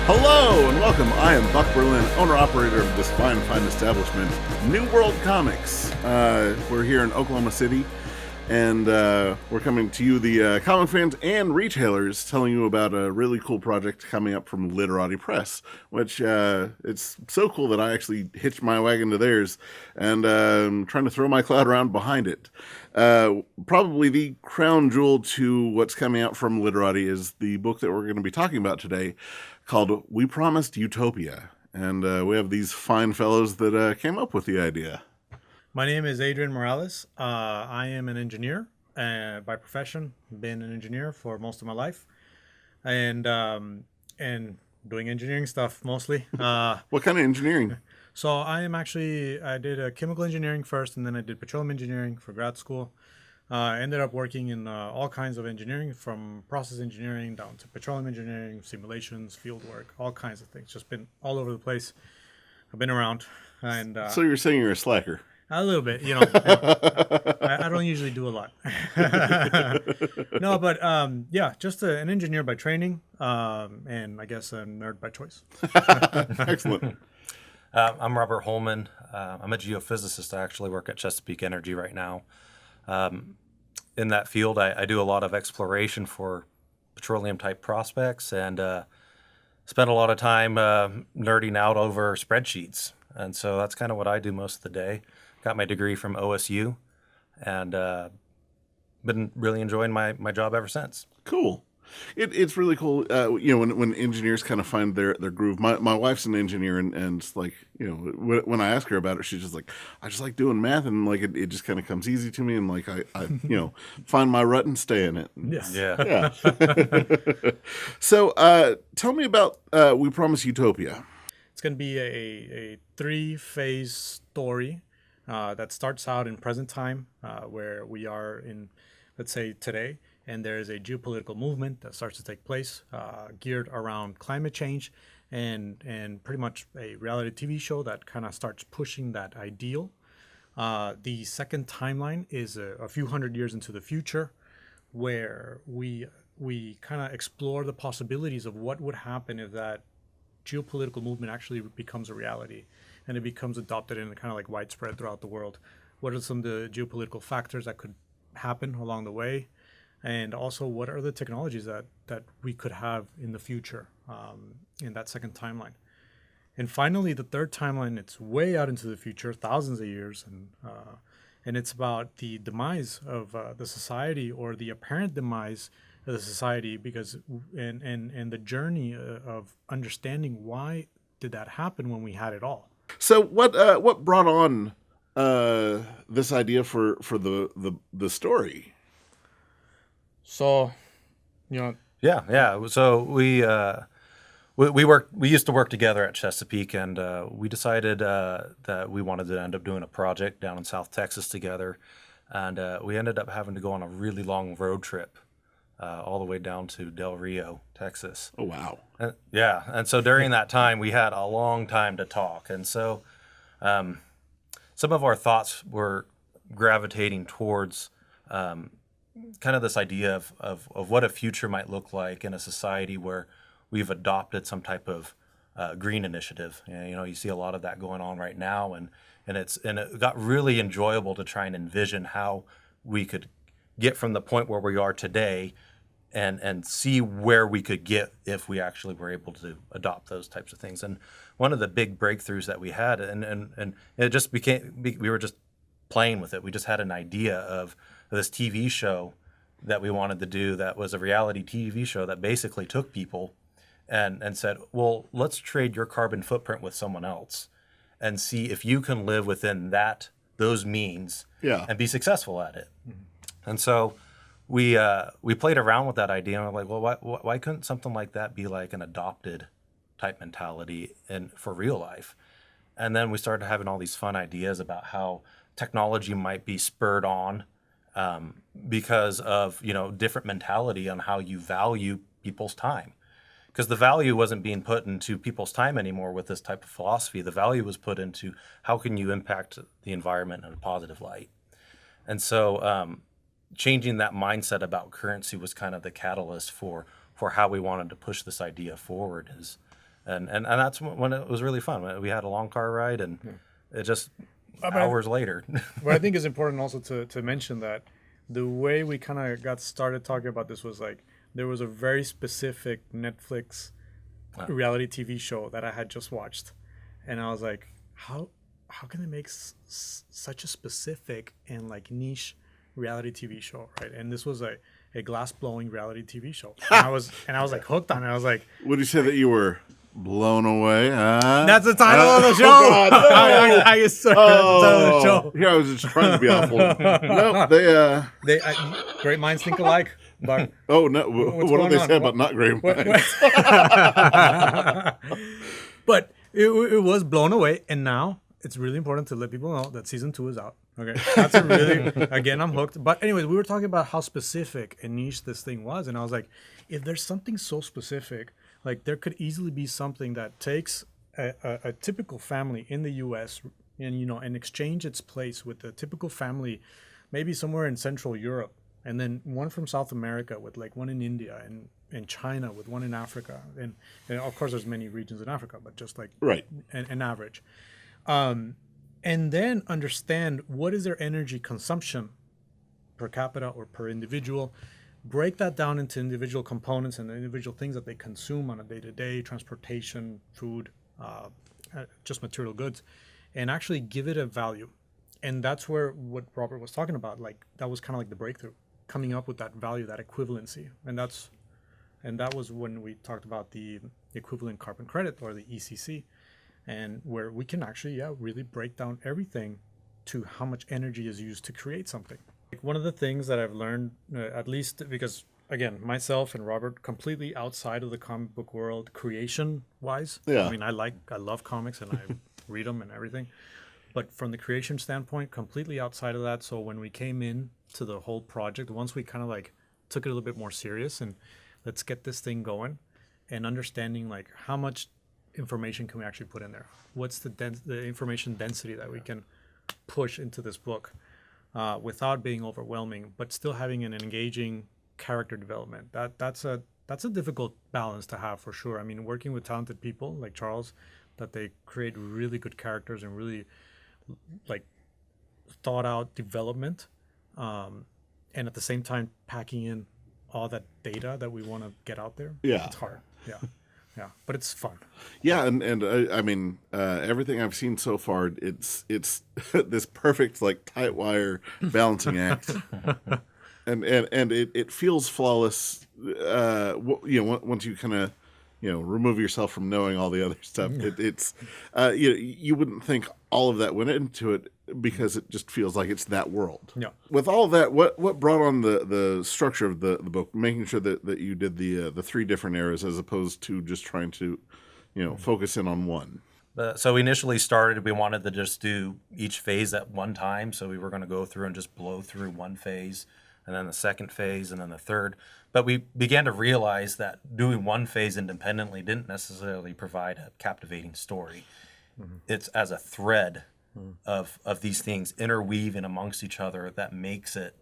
Hello and welcome. I am Buck Berlin, owner-operator of this fine establishment, New World Comics. We're here in Oklahoma City, and we're coming to you, the comic fans and retailers, telling you about a really cool project coming up from Literati Press, which it's so cool that I actually hitched my wagon to theirs, and I'm trying to throw my cloud around behind it. Probably the crown jewel to what's coming out from Literati is the book that we're going to be talking about today, called We Promised Utopia. And we have these fine fellows that came up with the idea. My name is Adrian Morales. I am an engineer by profession. Been an engineer for most of my life, and doing engineering stuff mostly. What kind of engineering? So I did chemical engineering first, and then I did petroleum engineering for grad school. I ended up working in all kinds of engineering, from process engineering down to petroleum engineering, simulations, field work, all kinds of things. Just been all over the place. I've been around. And so you're saying you're a slacker? A little bit, I don't usually do a lot. No, but yeah, just an engineer by training, and I guess a nerd by choice. Excellent. I'm Robert Holman. I'm a geophysicist. I actually work at Chesapeake Energy right now. In that field, I do a lot of exploration for petroleum-type prospects, and spend a lot of time nerding out over spreadsheets. And so that's kind of what I do most of the day. Got my degree from OSU, and been really enjoying my job ever since. Cool. It's really cool, when engineers kind of find their groove. My wife's an engineer, and it's like, when I ask her about it, she's just like, I just like doing math, and like it just kind of comes easy to me, and like I find my rut and stay in it. Yes. Yeah. So tell me about We Promised Utopia. It's going to be a 3-phase story that starts out in present time, where we are in, let's say, today. And there is a geopolitical movement that starts to take place, geared around climate change, and pretty much a reality TV show that kind of starts pushing that ideal. The second timeline is a few hundred years into the future, where we kind of explore the possibilities of what would happen if that geopolitical movement actually becomes a reality, and it becomes adopted and kind of like widespread throughout the world. What are some of the geopolitical factors that could happen along the way? And also, what are the technologies that we could have in the future in that second timeline? And finally, the third timeline, it's way out into the future, thousands of years, and it's about the demise of the society, or the apparent demise of the society, because and the journey of understanding why did that happen when we had it all. So what brought on this idea for the story? So, Yeah. So we used to work together at Chesapeake, and we decided that we wanted to end up doing a project down in South Texas together, and we ended up having to go on a really long road trip all the way down to Del Rio, Texas. Oh, wow. And so during that time, we had a long time to talk, and so some of our thoughts were gravitating towards kind of this idea of what a future might look like in a society where we've adopted some type of green initiative. You see a lot of that going on right now, and it got really enjoyable to try and envision how we could get from the point where we are today and see where we could get if we actually were able to adopt those types of things. And one of the big breakthroughs that we had, and it just we were just playing with it. We just had an idea of this TV show that we wanted to do, that was a reality TV show that basically took people and said, well, let's trade your carbon footprint with someone else and see if you can live within those means and be successful at it. Mm-hmm. And so we played around with that idea, and we're like, well, why couldn't something like that be like an adopted type mentality for real life? And then we started having all these fun ideas about how technology might be spurred on because of different mentality on how you value people's time. Because the value wasn't being put into people's time anymore with this type of philosophy. The value was put into how can you impact the environment in a positive light. And so changing that mindset about currency was kind of the catalyst for how we wanted to push this idea forward. and that's when it was really fun. We had a long car ride, and it just hours later. What I think is important also to mention that the way we kind of got started talking about this was like there was a very specific Netflix reality TV show that I had just watched, and I was like, how can they make such a specific and like niche reality TV show, right? And this was a glass blowing reality TV show, and I was like hooked on it. I was like, would you say that you were blown away? That's the title of the show. Oh, God, no. I swear, that's the title of the show. Yeah, I was just trying to be awful. No, They great minds think alike. But oh no, what did they say about not great minds? But it was blown away, and now it's really important to let people know that season 2 is out. Okay, that's a really, again, I'm hooked. But anyways, we were talking about how specific and niche this thing was, and I was like, if there's something so specific, like there could easily be something that takes a typical family in the U.S. and exchange its place with a typical family, maybe somewhere in Central Europe, and then one from South America with like one in India and China with one in Africa, and of course there's many regions in Africa, but just like an average. And then understand what is their energy consumption per capita or per individual. Break that down into individual components and individual things that they consume on a day-to-day, transportation, food, just material goods, and actually give it a value. And that's where what Robert was talking about, like that was kind of like the breakthrough, coming up with that value, that equivalency. And that was when we talked about the equivalent carbon credit, or the ECC. And where we can actually, really break down everything to how much energy is used to create something. Like one of the things that I've learned, at least because, again, myself and Robert, completely outside of the comic book world, creation-wise. Yeah. I mean, I love comics and I read them and everything. But from the creation standpoint, completely outside of that. So when we came in to the whole project, once we kind of like took it a little bit more serious and let's get this thing going, and understanding like how much information can we actually put in there? What's the information density that we can push into this book without being overwhelming, but still having an engaging character development? That's a difficult balance to have, for sure. I mean, working with talented people like Charles, that they create really good characters and really like thought out development, and at the same time packing in all that data that we want to get out there. Yeah, it's hard. Yeah, but it's fun. Yeah, and I mean, everything I've seen so far, it's this perfect like tight wire balancing act, and it feels flawless. Once you kind of remove yourself from knowing all the other stuff, it's you wouldn't think all of that went into it, because it just feels like it's that world. Yeah. With all of that, what brought on the structure of the book, making sure that you did the 3 different eras as opposed to just trying to, focus in on one? So we initially started, we wanted to just do each phase at one time. So we were going to go through and just blow through one phase, and then the second phase, and then the third. But we began to realize that doing one phase independently didn't necessarily provide a captivating story. Mm-hmm. It's as a thread of these things interweaving amongst each other that makes it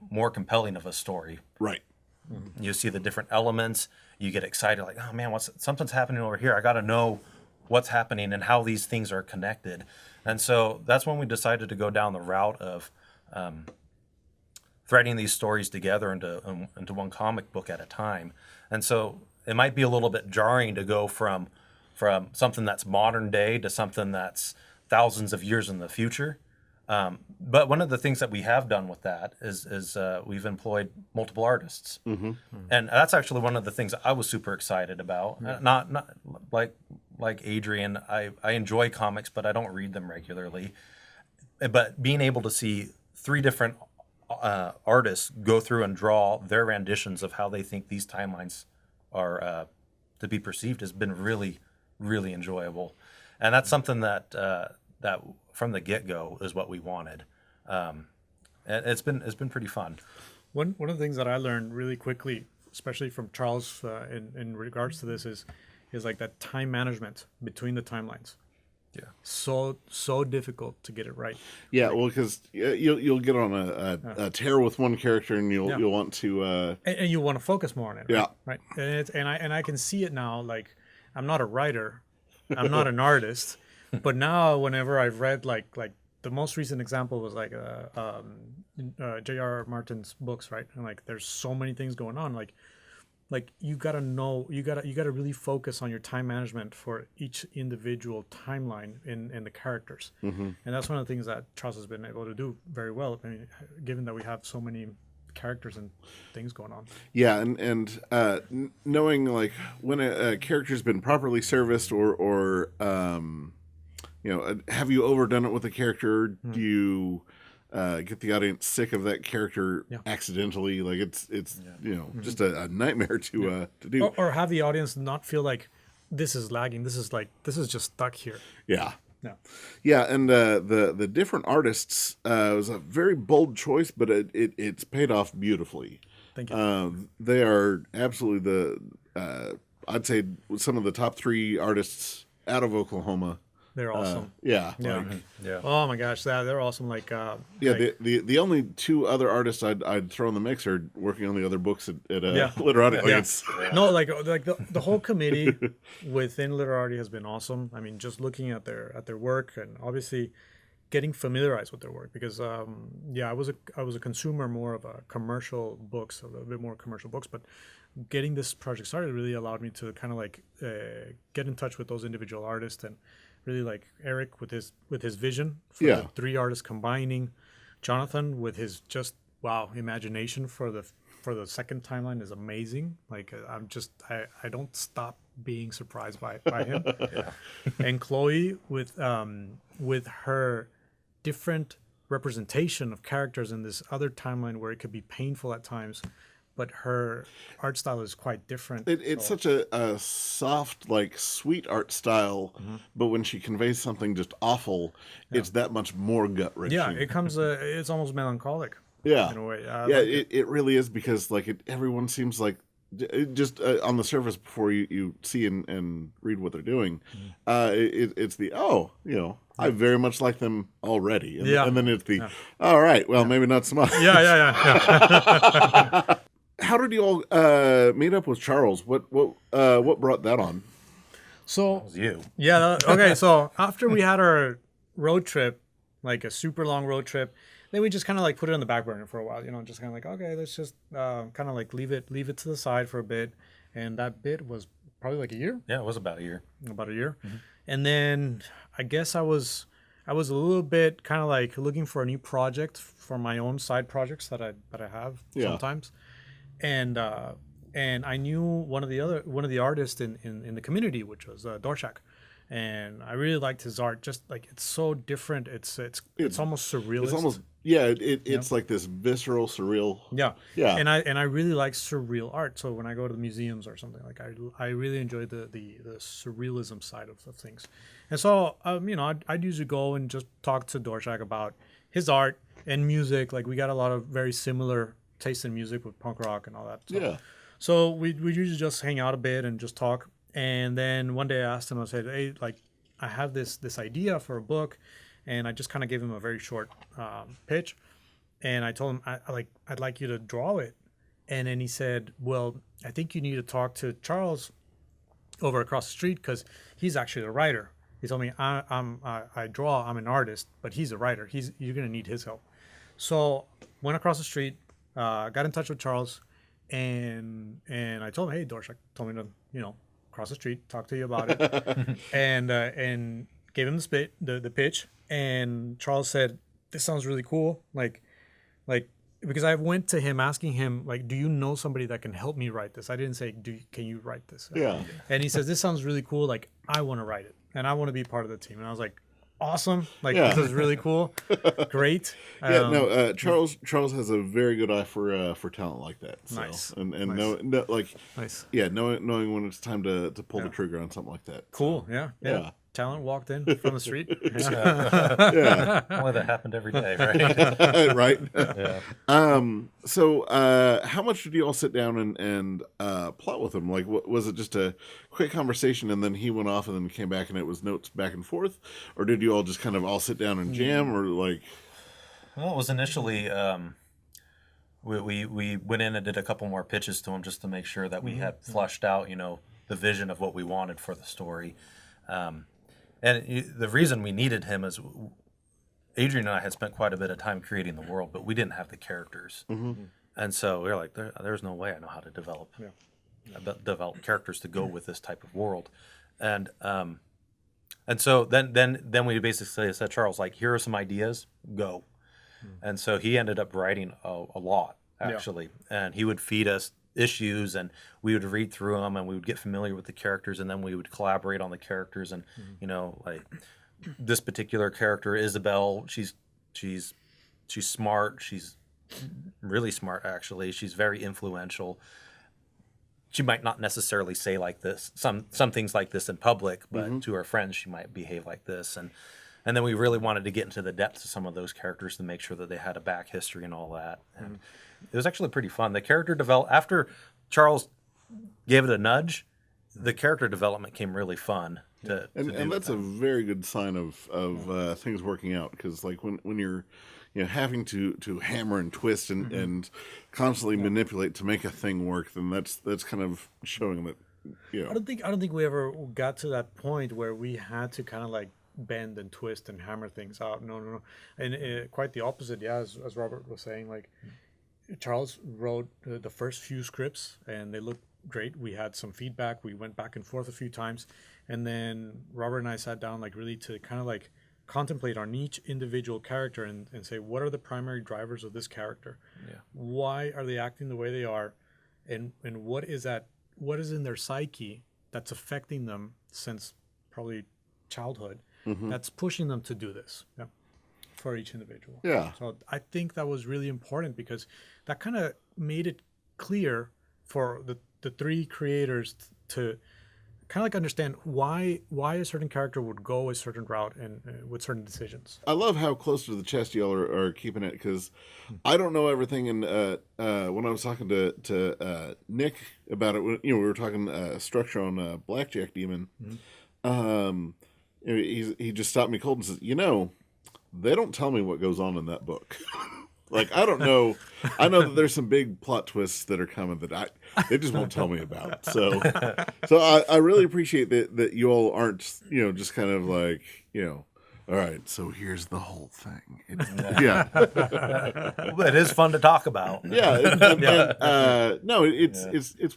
more compelling of a story. Right. Mm-hmm. You see the different elements, you get excited, like, oh man, something's happening over here. I got to know what's happening and how these things are connected. And so that's when we decided to go down the route of threading these stories together into one comic book at a time. And so it might be a little bit jarring to go from something that's modern day to something that's thousands of years in the future. But one of the things that we have done with that is we've employed multiple artists. Mm-hmm. And that's actually one of the things I was super excited about. Yeah. Not like Adrian, I enjoy comics, but I don't read them regularly. But being able to see 3 different artists go through and draw their renditions of how they think these timelines are to be perceived has been really, really enjoyable. And that's something that from the get-go is what we wanted. And it's been pretty fun. One of the things that I learned really quickly, especially from Charles in regards to this, is like that time management between the timelines. Yeah, so difficult to get it right. Yeah, well, because you'll get on a tear with one character, and you'll want to and you want to focus more on it. Right? Yeah, right. And I can see it now. Like I'm not a writer, I'm not an artist. But now, whenever I've read like the most recent example was like J.R.R. Martin's books, right? And like there's so many things going on. Like you gotta know, you gotta really focus on your time management for each individual timeline in the characters. And that's one of the things that Charles has been able to do very well. I mean, given that we have so many characters and things going on. Yeah, and knowing like when a character's been properly serviced, or have you overdone it with a character? Do you get the audience sick of that character accidentally? Like it's just a nightmare to do. Or have the audience not feel like this is lagging. This is just stuck here. Yeah. Yeah. Yeah, and the different artists was a very bold choice, but it's paid off beautifully. Thank you. They are absolutely I'd say some of the top 3 artists out of Oklahoma. They're awesome. Yeah. Oh my gosh, they're awesome. Like the only 2 other artists I'd throw in the mix are working on the other books at Literati. No, like the whole committee within Literati has been awesome. I mean, just looking at their work and obviously getting familiarized with their work, because I was a consumer more of a commercial books, a little bit more commercial books, but getting this project started really allowed me to kind of like get in touch with those individual artists, and really like Eric with his vision for the 3 artists combining, Jonathan with his just imagination for the second timeline is amazing. Like I don't stop being surprised by him. And Chloe with her different representation of characters in this other timeline where it could be painful at times, but her art style is quite different. It's such a soft, like sweet art style, but when she conveys something just awful, it's that much more gut wrenching. Yeah, it comes. It's almost melancholic. Yeah, in a way. It really is, because like everyone seems like just on the surface before you see and read what they're doing, it's I very much like them already, and then it's all right, well maybe not so much. Yeah. How did you all meet up with Charles? What brought that on? So That was you. Yeah. Okay. So after we had our road trip, like a super long road trip, then we just kind of like put it on the back burner for a while. Just kind of like, okay, let's just kind of like leave it to the side for a bit. And that bit was probably like a year. Yeah, it was about a year. And then I guess I was a little bit kind of like looking for a new project for my own side projects that I have sometimes. And I knew one of the artists in the community, which was Dorshak, and I really liked his art. Just like it's so different. It's almost surrealist. It's almost it's like this visceral, surreal. Yeah. And I really like surreal art. So when I go to the museums or something, like I really enjoy the surrealism side of things. And so I'd usually go and just talk to Dorshak about his art and music. Like we got a lot of very similar taste in music with punk rock and all that stuff. So we usually just hang out a bit and just talk. And then one day I asked him, I said, hey, like I have this idea for a book, and I just kind of gave him a very short pitch, and I told him I'd like you to draw it. And then he said, well, I think you need to talk to Charles over across the street, because he's actually a writer. He told me I draw, I'm an artist, but he's a writer. You're gonna need his help. So went across the street. Got in touch with Charles, and I told him, hey, Dorshak told me to, cross the street, talk to you about it, and gave him the pitch. And Charles said, this sounds really cool. Like because I went to him asking him, like, do you know somebody that can help me write this? I didn't say, can you write this? Yeah. And he says, this sounds really cool. Like, I want to write it, and I want to be part of the team. And I was like, awesome. Like, this is really cool. Great. Charles has a very good eye for talent like that. So. Nice. And nice. Nice. Yeah, knowing when it's time to pull the trigger on something like that. Cool. So, Yeah. Talent walked in from the street. Well, that happened every day, right? Right. Yeah. So how much did you all sit down and plot with him? Like, was it just a quick conversation and then he went off and then came back and it was notes back and forth? Or did you all just kind of all sit down and jam, or like? Well, it was initially, we went in and did a couple more pitches to him just to make sure that we had flushed out, the vision of what we wanted for the story. The reason we needed him is Adrian and I had spent quite a bit of time creating the world, but we didn't have the characters. And so we were like, there's no way I know how to develop characters to go with this type of world. And so then we basically said, Charles, like, here are some ideas, go. And so he ended up writing a lot, actually. And he would feed us issues, and we would read through them, and we would get familiar with the characters, and then we would collaborate on the characters. And like this particular character, Isabel, she's smart. She's really smart, actually. She's very influential. She might not necessarily say like this, some things like this in public, but to her friends, she might behave like this. And then we really wanted to get into the depths of some of those characters to make sure that they had a back history and all that. And it was actually pretty fun. The character developed after Charles gave it a nudge. The character development came really fun. And that's a very good sign of things working out, because like when you're having to hammer and twist and constantly manipulate to make a thing work, then that's kind of showing that I don't think we ever got to that point where we had to kind of like bend and twist and hammer things out. No. And quite the opposite. Yeah, as Robert was saying, like Charles wrote the first few scripts and they looked great. We had some feedback. We went back and forth a few times, and then Robert and I sat down like really to kind of like contemplate on each individual character and say, what are the primary drivers of this character? Why are they acting the way they are? And what is in their psyche that's affecting them since probably childhood, that's pushing them to do this for each individual. So I think that was really important, because that kind of made it clear for the three creators to kind of like understand why a certain character would go a certain route and with certain decisions. I love how close to the chest y'all are keeping it, because I don't know everything. And when I was talking to Nick about it, we were talking structure on Blackjack Demon. He just stopped me cold and says, they don't tell me what goes on in that book. Like, I don't know. I know that there's some big plot twists that are coming that they just won't tell me about. So I really appreciate that you all aren't, just kind of like, all right, so here's the whole thing. It is fun to talk about. It's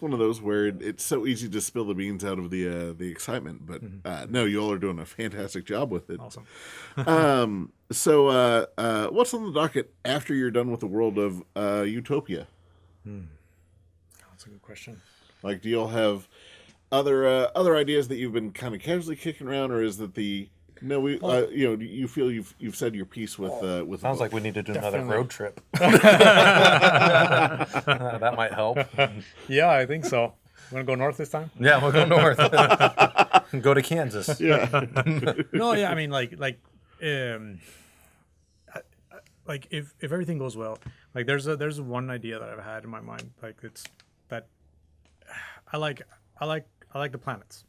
one of those where it's so easy to spill the beans out of the excitement. But no, you all are doing a fantastic job with it. Awesome. So what's on the docket after you're done with the world of Utopia? That's a good question. Like, do you all have other ideas that you've been kind of casually kicking around, or is that No, you feel you've said your piece with. Sounds like we need to do another road trip. That might help. Yeah, I think so. Want to go north this time? Yeah, we'll go north. Go to Kansas. Yeah. No, yeah. I mean, like if everything goes well, like there's one idea that I've had in my mind. Like it's that I like the planets.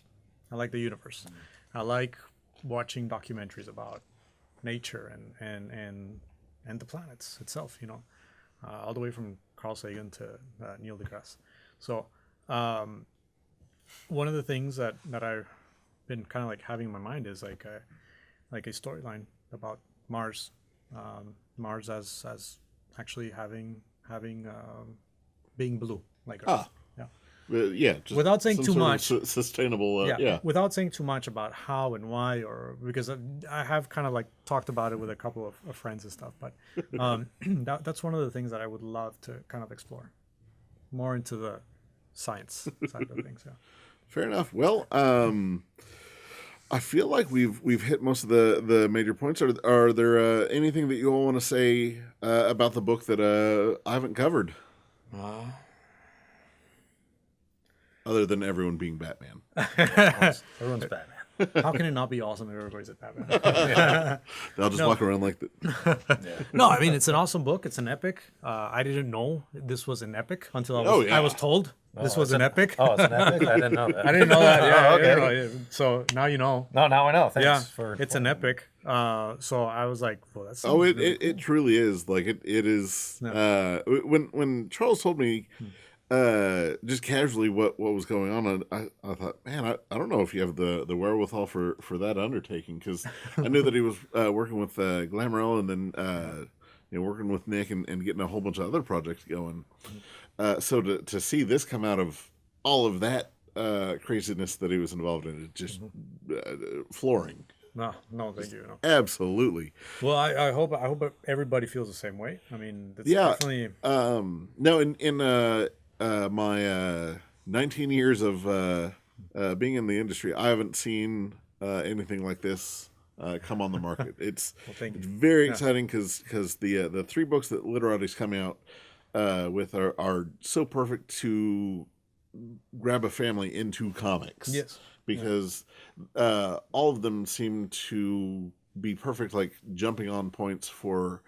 I like the universe. I like watching documentaries about nature and the planets itself, all the way from Carl Sagan to Neil deGrasse. So one of the things that I've been kind of like having in my mind is like a storyline about Mars, Mars as actually having being blue like Earth. Just without saying too much, sustainable. Without saying too much about how and why, or because I have kind of like talked about it with a couple of friends and stuff. But that's one of the things that I would love to kind of explore more into the science side of things. Yeah. Fair enough. Well, I feel like we've hit most of the major points. Are there anything that you all want to say about the book that I haven't covered? Other than everyone being Batman. Everyone's Batman. How can it not be awesome if everybody's at Batman? They'll just walk around like that. No, I mean, it's an awesome book. It's an epic. I didn't know this was an epic until I was told this was an epic. Oh, it's an epic? I didn't know that. I didn't know that. Yeah. Okay. So now you know. No, now I know. Thanks yeah, for it's an epic. So I was like, well, that's. It truly is. Like it is. When Charles told me just casually what was going on, and I thought, man, I don't know if you have the wherewithal for that undertaking, because I knew that he was working with Glamourell, and then working with Nick and getting a whole bunch of other projects going. So to see this come out of all of that craziness that he was involved in, it just flooring. No, thank you. No. Absolutely. Well, I hope everybody feels the same way. I mean, it's Yeah. definitely. No, in my 19 years of being in the industry, I haven't seen anything like this come on the market. It's thank you. It's very exciting because the 3 books that Literati's coming out with are so perfect to grab a family into comics. Yes. Because all of them seem to be perfect, like jumping on points for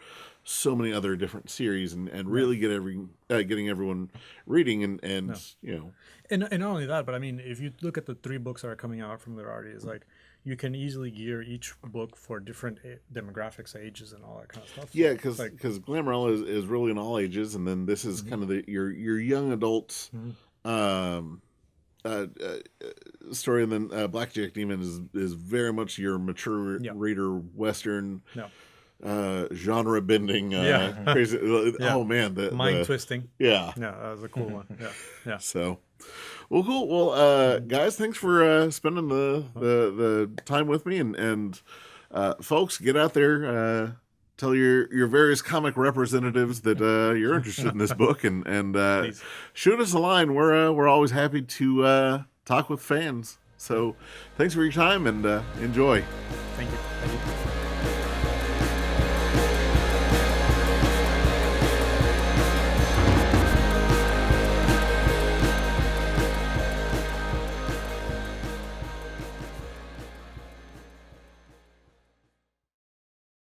so many other different series, and really getting everyone reading, and And not only that, but I mean, if you look at the 3 books that are coming out from Literati, it's like you can easily gear each book for different demographics, ages, and all that kind of stuff. Yeah, because Glamourell is really in all ages, and then this is kind of your young adults. Story, and then Blackjack Demon is very much your mature reader Western, genre bending, crazy. Oh man, the mind twisting. Yeah, that was a cool one. Yeah. So, well, cool. Well, guys, thanks for spending the time with me, and folks, get out there. Tell your various comic representatives that you're interested in this book, and shoot us a line. We're always happy to talk with fans. So, thanks for your time, and enjoy. Thank you.